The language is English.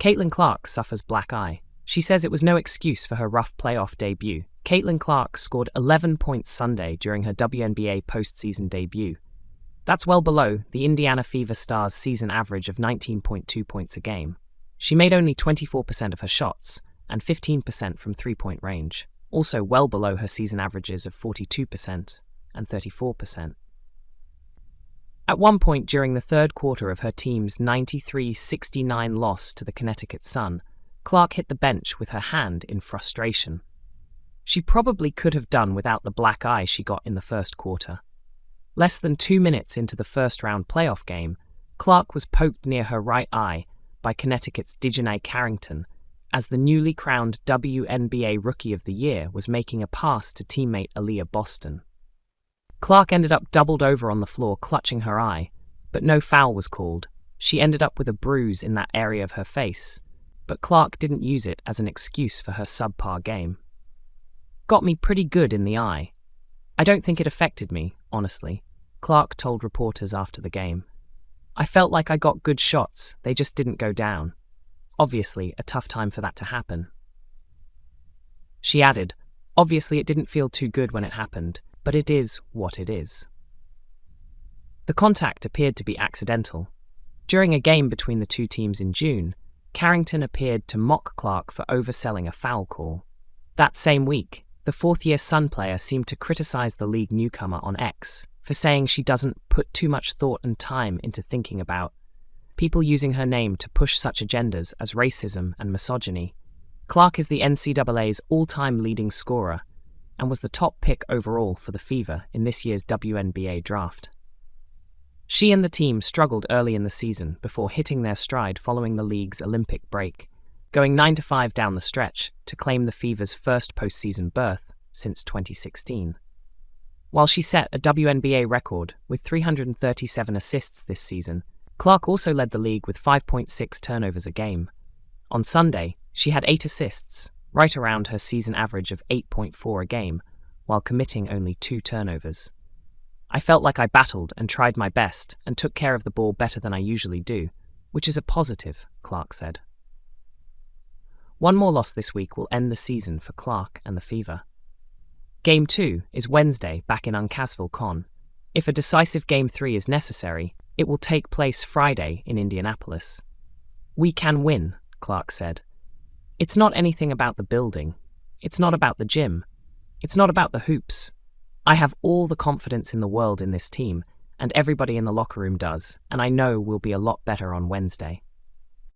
Caitlin Clark suffers black eye. She says it was no excuse for her rough playoff debut. Caitlin Clark scored 11 points Sunday during her WNBA postseason debut. That's well below the Indiana Fever Stars' season average of 19.2 points a game. She made only 24% of her shots and 15% from three-point range, also well below her season averages of 42% and 34%. At one point during the third quarter of her team's 93-69 loss to the Connecticut Sun, Clark hit the bench with her hand in frustration. She probably could have done without the black eye she got in the first quarter. Less than 2 minutes into the first-round playoff game, Clark was poked near her right eye by Connecticut's Dejanay Carrington as the newly crowned WNBA Rookie of the Year was making a pass to teammate Aaliyah Boston. Clark ended up doubled over on the floor clutching her eye, but no foul was called. She ended up with a bruise in that area of her face, but Clark didn't use it as an excuse for her subpar game. Got me pretty good in the eye. I don't think it affected me, honestly, Clark told reporters after the game. I felt like I got good shots, they just didn't go down. Obviously, a tough time for that to happen. She added, obviously it didn't feel too good when it happened, but it is what it is. The contact appeared to be accidental. During a game between the two teams in June, Carrington appeared to mock Clark for overselling a foul call. That same week, the fourth-year Sun player seemed to criticize the league newcomer on X for saying she doesn't put too much thought and time into thinking about people using her name to push such agendas as racism and misogyny. Clark is the NCAA's all-time leading scorer and was the top pick overall for the Fever in this year's WNBA draft. She and the team struggled early in the season before hitting their stride following the league's Olympic break, going 9-5 down the stretch to claim the Fever's first postseason berth since 2016. While she set a WNBA record with 337 assists this season, Clark also led the league with 5.6 turnovers a game. On Sunday, she had 8 assists, right around her season average of 8.4 a game, while committing only 2 turnovers. I felt like I battled and tried my best and took care of the ball better than I usually do, which is a positive, Clark said. One more loss this week will end the season for Clark and the Fever. Game 2 is Wednesday back in Uncasville Con. If a decisive Game 3 is necessary, it will take place Friday in Indianapolis. We can win, Clark said. It's not anything about the building. It's not about the gym. It's not about the hoops. I have all the confidence in the world in this team, and everybody in the locker room does, and I know we'll be a lot better on Wednesday.